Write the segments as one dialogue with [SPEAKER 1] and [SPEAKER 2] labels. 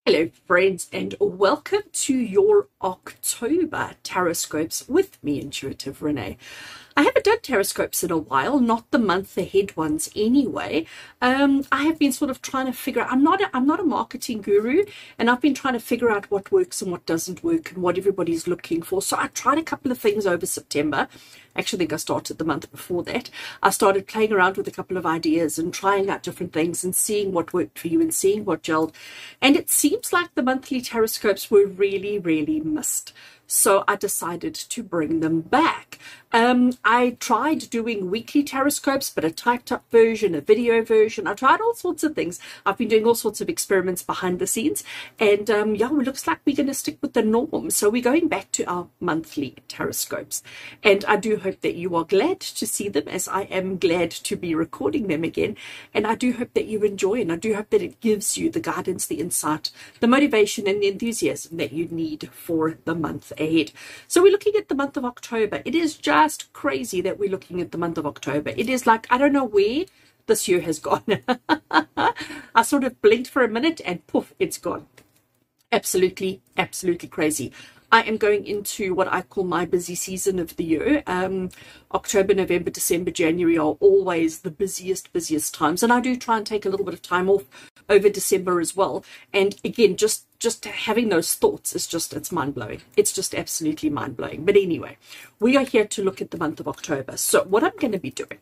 [SPEAKER 1] Hello friends, and welcome to your October TarotScopes with me, Intuitive Rene. I haven't done TarotScopes in a while, not the month ahead ones anyway. I have been sort of trying to figure out, I'm not a marketing guru, and I've been trying to figure out what works and what doesn't work and what everybody's looking for. So I tried a couple of things over September. Actually, I think I started the month before that. I started playing around with a couple of ideas and trying out different things and seeing what worked for you and seeing what gelled. And it seems like the monthly TarotScopes were really missed. So I decided to bring them back. I tried doing weekly TarotScopes, but a typed up version, a video version. I tried all sorts of things. I've been doing all sorts of experiments behind the scenes. And yeah, it looks like we're going to stick with the norm. So we're going back to our monthly TarotScopes. And I do hope that you are glad to see them, as I am glad to be recording them again. And I do hope that you enjoy, and I do hope that it gives you the guidance, the insight, the motivation and the enthusiasm that you need for the month ahead. So we're looking at the month of October. It is just crazy that we're looking at the month of October. It is like, I don't know where this year has gone. I sort of blinked for a minute and poof, it's gone. Absolutely crazy. I am going into what I call my busy season of the year. October, November, December, January are always the busiest times. And I do try and take a little bit of time off over December as well. And again, just having those thoughts is it's mind-blowing. It's just absolutely mind-blowing. But anyway, we are here to look at the month of October. So what I'm going to be doing,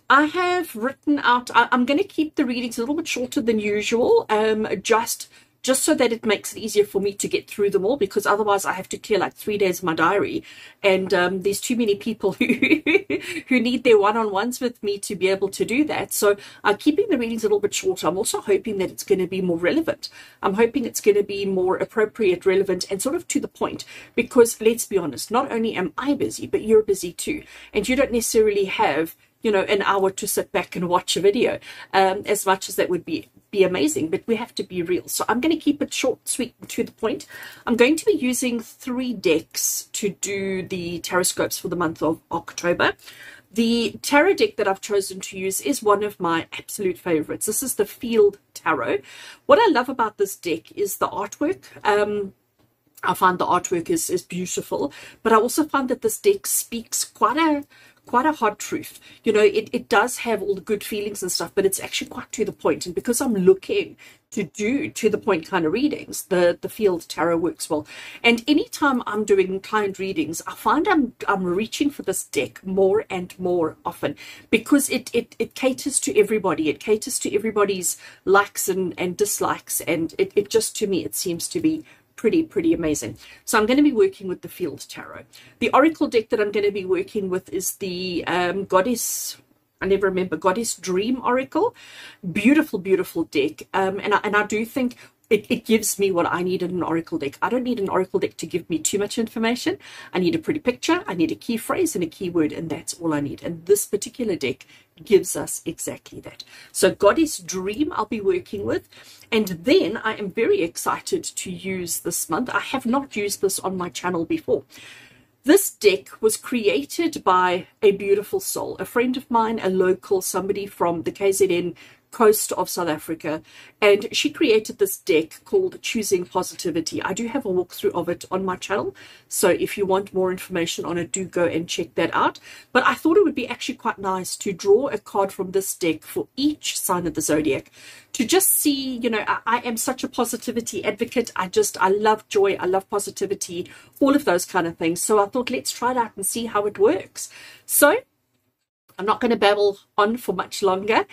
[SPEAKER 1] I have written out, I'm going to keep the readings a little bit shorter than usual, just so that it makes it easier for me to get through them all, because otherwise I have to clear like 3 days of my diary, and there's too many people who need their one-on-ones with me to be able to do that. So I'm keeping the readings a little bit shorter. I'm also hoping that it's going to be more relevant. I'm hoping it's going to be more appropriate, relevant, and sort of to the point, because let's be honest, not only am I busy, but you're busy too, and you don't necessarily have, you know, an hour to sit back and watch a video, as much as that would be amazing, but we have to be real. So I'm going to keep it short, sweet, and to the point. I'm going to be using 3 decks to do the TarotScopes for the month of October. The tarot deck that I've chosen to use is one of my absolute favorites. This is the Field Tarot. What I love about this deck is the artwork. I find the artwork is beautiful, but I also find that this deck speaks quite a hard truth. You know, it does have all the good feelings and stuff, but it's actually quite to the point. And because I'm looking to do to the point kind of readings, the Field Tarot works well. And anytime I'm doing client readings, I find I'm reaching for this deck more and more often, because it caters to everybody. It caters to everybody's likes and dislikes, and it just, to me, it seems to be pretty amazing. So I'm going to be working with the Field Tarot. The Oracle deck that I'm going to be working with is the Goddess, I never remember, Goddess Dream Oracle. Beautiful deck. And I do think it gives me what I need in an oracle deck. I don't need an oracle deck to give me too much information. I need a pretty picture, I need a key phrase and a keyword, and that's all I need. And this particular deck gives us exactly that. So Goddess Dream I'll be working with. And then I am very excited to use this month. I have not used this on my channel before. This deck was created by a beautiful soul, a friend of mine, a local, somebody from the KZN coast of South Africa, and she created this deck called Choosing Positivity. I do have a walkthrough of it on my channel, so if you want more information on it, do go and check that out. But I thought it would be actually quite nice to draw a card from this deck for each sign of the zodiac, to just see, you know, I am such a positivity advocate. I love joy, I love positivity, all of those kind of things. So I thought, let's try it out and see how it works. So I'm not going to babble on for much longer.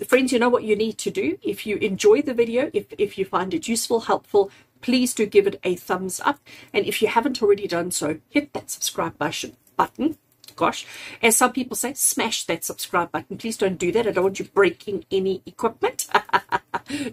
[SPEAKER 1] Friends, you know what you need to do. If you enjoy the video, if you find it useful, helpful, please do give it a thumbs up. And if you haven't already done so, hit that subscribe button. Gosh, as some people say, smash that subscribe button. Please don't do that. I don't want you breaking any equipment.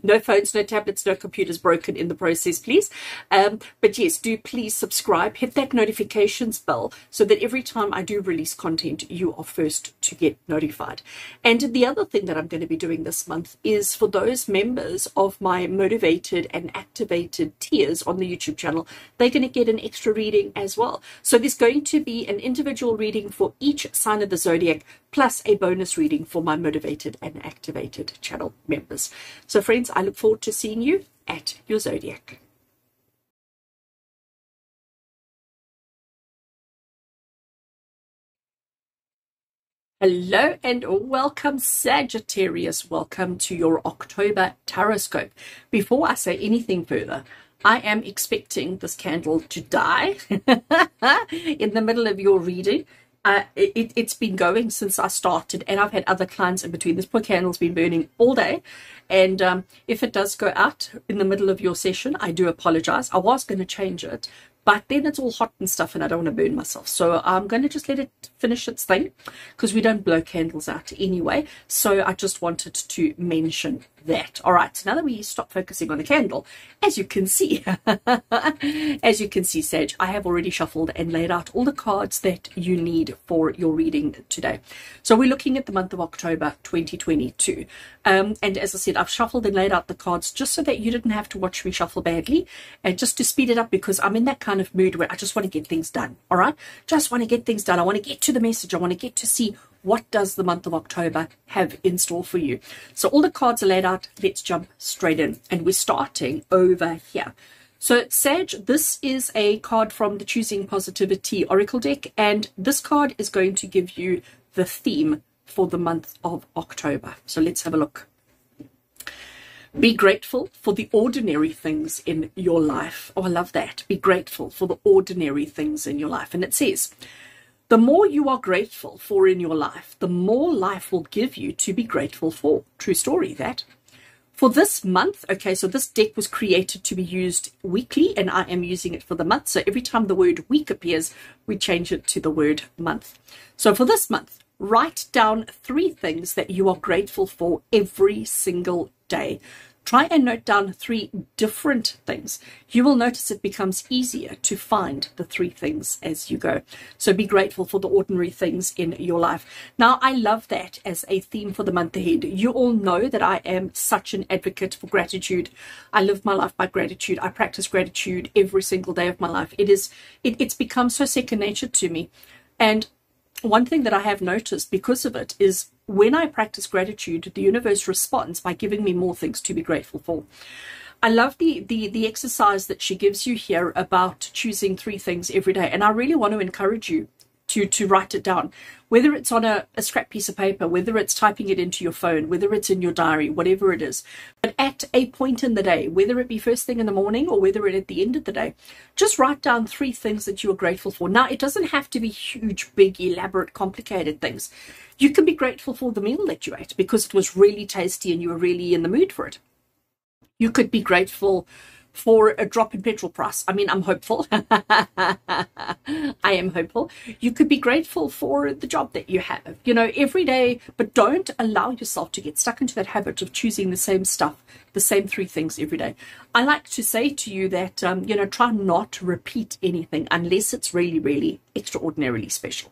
[SPEAKER 1] No phones, no tablets, no computers broken in the process, please. But yes, do please subscribe. Hit that notifications bell so that every time I do release content, you are first to get notified. And the other thing that I'm going to be doing this month is for those members of my motivated and activated tiers on the YouTube channel, they're going to get an extra reading as well. So there's going to be an individual reading for each sign of the zodiac plus a bonus reading for my motivated and activated channel members. So friends, I look forward to seeing you at your zodiac. Hello and welcome, Sagittarius. Welcome to your October TarotScope. Before I say anything further, I am expecting this candle to die in the middle of your reading. It's been going since I started, and I've had other clients in between. This poor candle's been burning all day, and if it does go out in the middle of your session, I do apologize. I was going to change it, but then it's all hot and stuff, and I don't want to burn myself. So I'm going to just let it finish its thing, because we don't blow candles out anyway. So I just wanted to mention that. All right, so now that we stop focusing on the candle, as you can see, Sag, I have already shuffled and laid out all the cards that you need for your reading today. So we're looking at the month of October 2022. And as I said, I've shuffled and laid out the cards just so that you didn't have to watch me shuffle badly, and just to speed it up, because I'm in that kind of mood where I just want to get things done. All right, just want to get things done. I want to get to the message. I want to get to see what does the month of October have in store for you. So all the cards are laid out. Let's jump straight in, and we're starting over here. So Sag, this is a card from the Choosing Positivity Oracle deck, and this card is going to give you the theme for the month of October. So let's have a look. Be grateful for the ordinary things in your life. Oh, I love that. Be grateful for the ordinary things in your life. And it says, the more you are grateful for in your life, the more life will give you to be grateful for. True story, that. For this month, okay, so this deck was created to be used weekly, and I am using it for the month. So every time the word week appears, we change it to the word month. So for this month, write down 3 things that you are grateful for every single day. Try and note down 3 different things. You will notice it becomes easier to find the 3 things as you go. So be grateful for the ordinary things in your life. Now, I love that as a theme for the month ahead. You all know that I am such an advocate for gratitude. I live my life by gratitude. I practice gratitude every single day of my life. It's become so second nature to me. And one thing that I have noticed because of it is when I practice gratitude, the universe responds by giving me more things to be grateful for. I love the exercise that she gives you here about choosing 3 things every day. And I really want to encourage you to write it down, whether it's on a scrap piece of paper, whether it's typing it into your phone, whether it's in your diary, whatever it is. But at a point in the day, whether it be first thing in the morning or whether it at the end of the day, just write down 3 things that you are grateful for. Now, it doesn't have to be huge, big, elaborate, complicated things. You can be grateful for the meal that you ate because it was really tasty and you were really in the mood for it. You could be grateful for a drop in petrol price. I mean, I'm hopeful. I am hopeful. You could be grateful for the job that you have, you know, every day, but don't allow yourself to get stuck into that habit of choosing the same stuff, the same 3 things every day. I like to say to you that, you know, try not to repeat anything unless it's really, really extraordinarily special.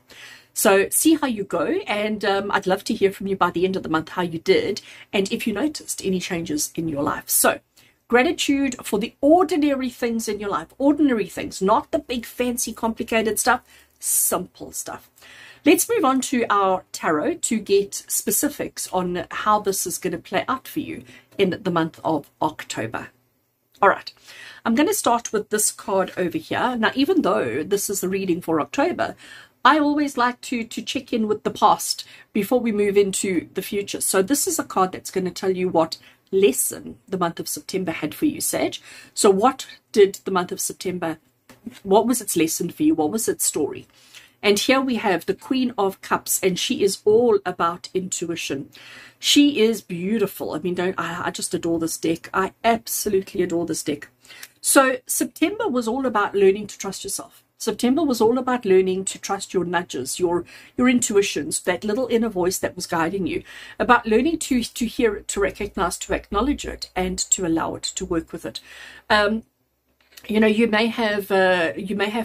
[SPEAKER 1] So see how you go, and I'd love to hear from you by the end of the month how you did, and if you noticed any changes in your life. So gratitude for the ordinary things in your life. Ordinary things, not the big, fancy, complicated stuff. Simple stuff. Let's move on to our tarot to get specifics on how this is going to play out for you in the month of October. All right. I'm going to start with this card over here. Now, even though this is the reading for October, I always like to check in with the past before we move into the future. So this is a card that's going to tell you what lesson the month of September had for you, Sag. So what did the month of September, what was its lesson for you? What was its story? And here we have the Queen of Cups, and she is all about intuition. She is beautiful. I mean, I just adore this deck. I absolutely adore this deck. So September was all about learning to trust yourself. September was all about learning to trust your nudges, your intuitions, that little inner voice that was guiding you, about learning to hear it, to recognize, to acknowledge it, and to allow it, to work with it. You know, you may have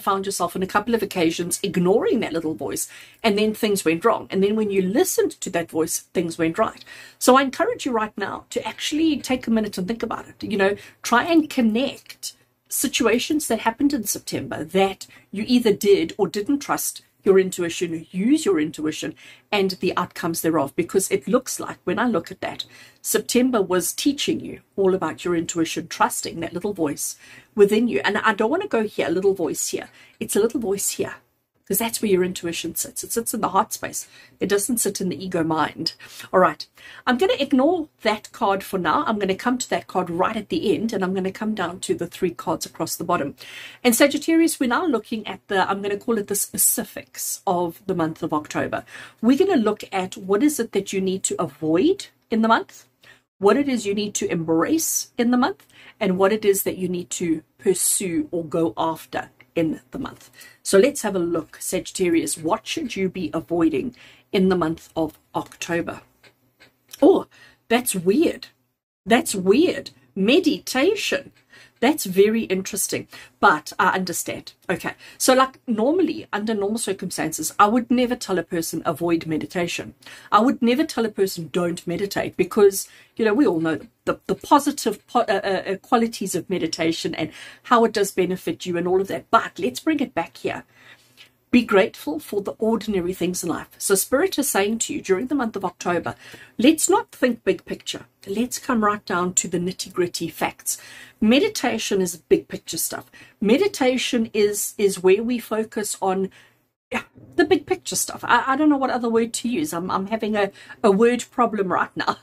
[SPEAKER 1] found yourself on a couple of occasions ignoring that little voice, and then things went wrong. And then when you listened to that voice, things went right. So I encourage you right now to actually take a minute and think about it. You know, try and connect situations that happened in September that you either did or didn't trust your intuition, use your intuition and the outcomes thereof, because it looks like, when I look at that, September was teaching you all about your intuition, trusting that little voice within you. And I don't want to go here, a little voice here. It's a little voice here, because that's where your intuition sits. It sits in the heart space. It doesn't sit in the ego mind. All right. I'm going to ignore that card for now. I'm going to come to that card right at the end, and I'm going to come down to the 3 cards across the bottom. And Sagittarius, we're now looking at I'm going to call it the specifics of the month of October. We're going to look at what is it that you need to avoid in the month, what it is you need to embrace in the month, and what it is that you need to pursue or go after in the month. So let's have a look, Sagittarius. What should you be avoiding in the month of October? Oh, that's weird. That's weird. Meditation. That's very interesting, but I understand. Okay, so like normally, under normal circumstances, I would never tell a person avoid meditation. I would never tell a person don't meditate, because, you know, we all know the positive qualities of meditation and how it does benefit you and all of that. But let's bring it back here. Be grateful for the ordinary things in life. So Spirit is saying to you during the month of October, let's not think big picture. Let's come right down to the nitty-gritty facts. Meditation is big picture stuff. Meditation is where we focus on the big picture stuff. I don't know what other word to use. I'm having a word problem right now.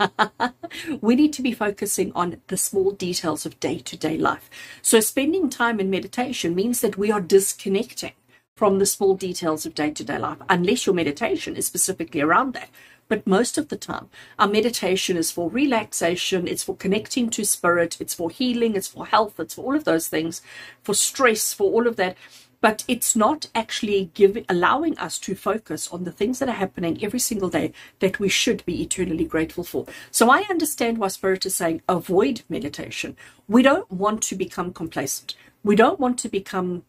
[SPEAKER 1] We need to be focusing on the small details of day-to-day life. So spending time in meditation means that we are disconnecting from the small details of day-to-day life, unless your meditation is specifically around that. But most of the time, our meditation is for relaxation, it's for connecting to spirit, it's for healing, it's for health, it's for all of those things, for stress, for all of that. But it's not actually allowing us to focus on the things that are happening every single day that we should be eternally grateful for. So I understand why Spirit is saying avoid meditation. We don't want to become complacent. We don't want to become,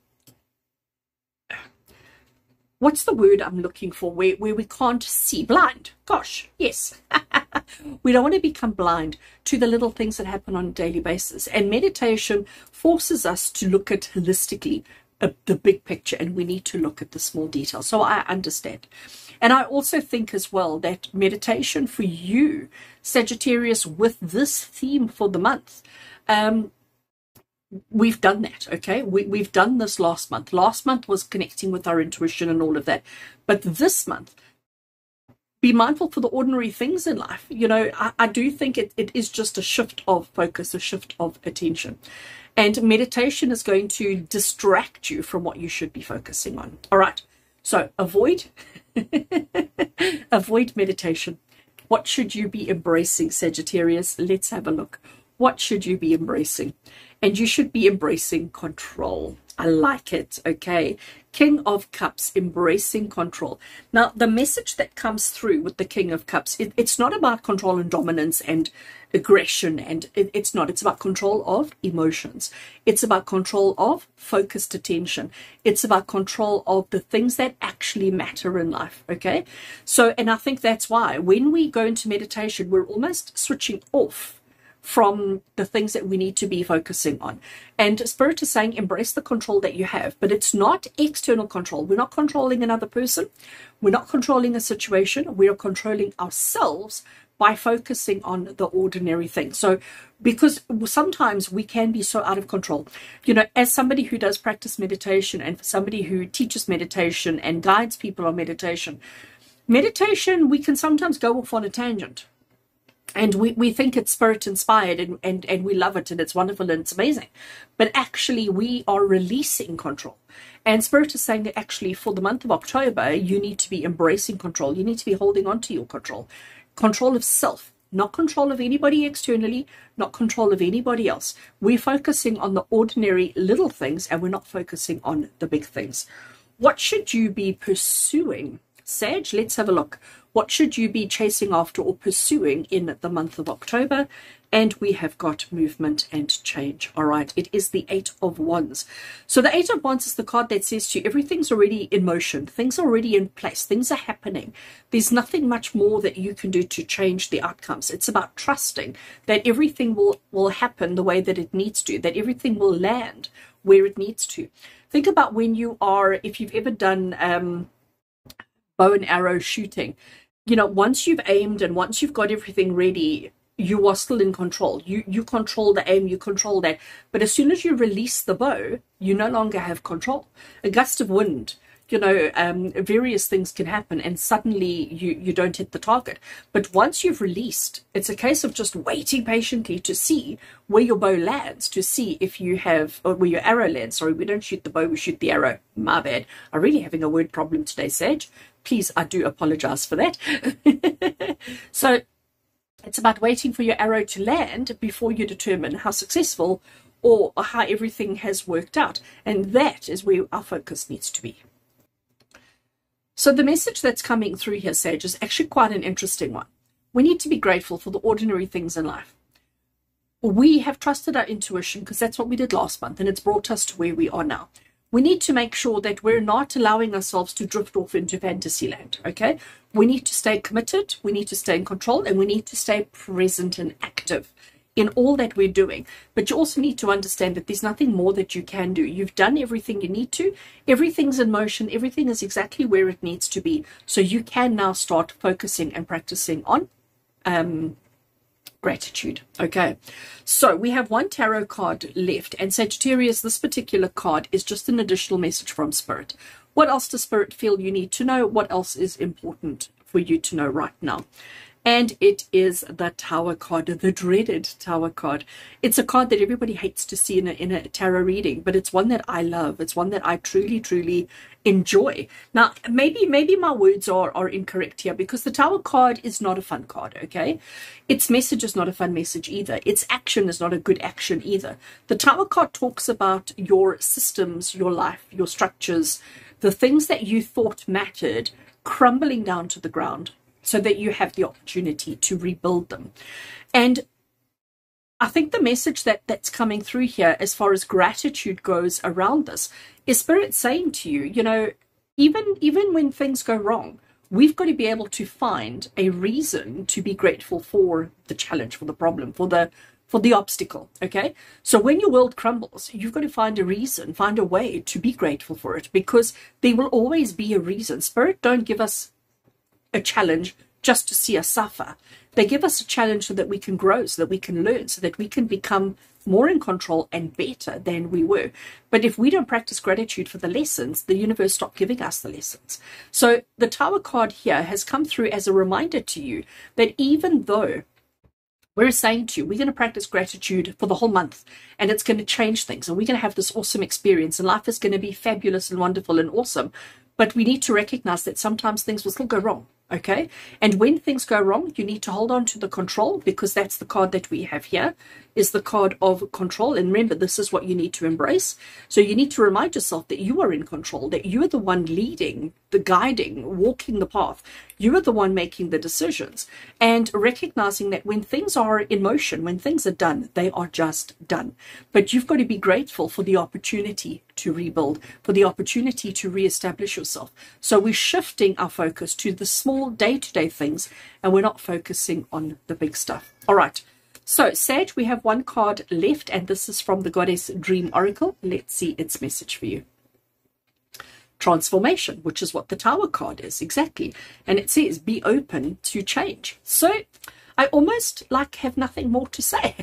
[SPEAKER 1] what's the word I'm looking for, where we can't see? Blind. Gosh, yes. We don't want to become blind to the little things that happen on a daily basis. And meditation forces us to look at holistically the big picture, and we need to look at the small details. So I understand. And I also think as well that meditation for you, Sagittarius, with this theme for the month, we've done that, okay? We've done this last month. Last month was connecting with our intuition and all of that. But this month, be mindful for the ordinary things in life. You know, I do think it is just a shift of focus, a shift of attention. And meditation is going to distract you from what you should be focusing on. All right. So avoid meditation. What should you be embracing, Sagittarius? Let's have a look. What should you be embracing? And you should be embracing control. I like it. Okay. King of Cups, embracing control. Now, the message that comes through with the King of Cups, it's not about control and dominance and aggression, and it's not. It's about control of emotions. It's about control of focused attention. It's about control of the things that actually matter in life. Okay. So, and I think that's why when we go into meditation, we're almost switching off from the things that we need to be focusing on. And Spirit is saying embrace the control that you have, but it's not external control. We're not controlling another person. We're not controlling a situation. We are controlling ourselves by focusing on the ordinary things. So because sometimes we can be so out of control, you know, as somebody who does practice meditation and for somebody who teaches meditation and guides people on meditation, we can sometimes go off on a tangent. And we think it's spirit inspired and we love it and it's wonderful and it's amazing. But actually we are releasing control. And Spirit is saying that actually for the month of October, you need to be embracing control. You need to be holding on to your control. Control of self, not control of anybody externally, not control of anybody else. We're focusing on the ordinary little things and we're not focusing on the big things. What should you be pursuing? Sag, let's have a look. What should you be chasing after or pursuing in the month of October? And we have got movement and change. All right, it is the 8 of Wands. So the 8 of Wands is the card that says to you, everything's already in motion. Things are already in place. Things are happening. There's nothing much more that you can do to change the outcomes. It's about trusting that everything will happen the way that it needs to, that everything will land where it needs to. Think about when you are, if you've ever done bow and arrow shooting. You know, once you've aimed and once you've got everything ready, you are still in control. You control the aim, you control that. But as soon as you release the bow, you no longer have control. A gust of wind, you know, various things can happen, and suddenly you don't hit the target. But once you've released, it's a case of just waiting patiently to see where your bow lands, to see if you have, or where your arrow lands. Sorry, we don't shoot the bow, we shoot the arrow. My bad. I'm really having a word problem today, Sage. Please, I do apologize for that. So it's about waiting for your arrow to land before you determine how successful or how everything has worked out. And that is where our focus needs to be. So the message that's coming through here, Sage, is actually quite an interesting one. We need to be grateful for the ordinary things in life. We have trusted our intuition because that's what we did last month, and it's brought us to where we are now. We need to make sure that we're not allowing ourselves to drift off into fantasy land, okay? We need to stay committed, we need to stay in control, and we need to stay present and active in all that we're doing. But you also need to understand that there's nothing more that you can do. You've done everything you need to. Everything's in motion. Everything is exactly where it needs to be. So you can now start focusing and practicing on gratitude. Okay, so we have one tarot card left, and Sagittarius, this particular card is just an additional message from Spirit. What else does Spirit feel you need to know? What else is important for you to know right now? And it is the Tower card, the dreaded Tower card. It's a card that everybody hates to see in a tarot reading, but it's one that I love. It's one that I truly, truly enjoy. Now, maybe my words are incorrect here, because the Tower card is not a fun card, okay? Its message is not a fun message either. Its action is not a good action either. The Tower card talks about your systems, your life, your structures, the things that you thought mattered crumbling down to the ground, so that you have the opportunity to rebuild them. And I think the message that's coming through here as far as gratitude goes around this is Spirit saying to you, you know, even when things go wrong, we've got to be able to find a reason to be grateful for the challenge, for the problem, for the obstacle, okay? So when your world crumbles, you've got to find a reason, find a way to be grateful for it, because there will always be a reason. Spirit don't give us a challenge just to see us suffer. They give us a challenge so that we can grow, so that we can learn, so that we can become more in control and better than we were. But if we don't practice gratitude for the lessons, the universe stops giving us the lessons. So the Tower card here has come through as a reminder to you that even though we're saying to you, we're going to practice gratitude for the whole month, and it's going to change things, and we're going to have this awesome experience, and life is going to be fabulous and wonderful and awesome. But we need to recognize that sometimes things will still go wrong. Okay, and when things go wrong, you need to hold on to the control, because that's the card that we have here, is the card of control. And remember, this is what you need to embrace. So you need to remind yourself that you are in control, that you are the one leading, the guiding, walking the path. You are the one making the decisions, and recognizing that when things are in motion, when things are done, they are just done. But you've got to be grateful for the opportunity to rebuild, for the opportunity to reestablish yourself. So we're shifting our focus to the small day-to-day things, and we're not focusing on the big stuff. All right. So, Sage, we have one card left, and this is from the Goddess Dream Oracle. Let's see its message for you. Transformation, which is what the Tower card is, exactly. And it says, be open to change. So, I almost have nothing more to say.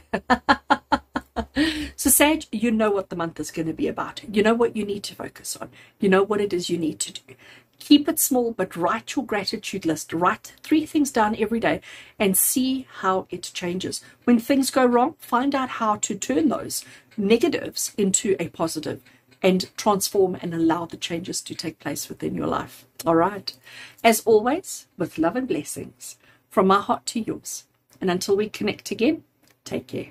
[SPEAKER 1] So, Sage, you know what the month is going to be about. You know what you need to focus on. You know what it is you need to do. Keep it small, but write your gratitude list. Write 3 things down every day and see how it changes. When things go wrong, find out how to turn those negatives into a positive and transform and allow the changes to take place within your life. All right. As always, with love and blessings, from my heart to yours. And until we connect again, take care.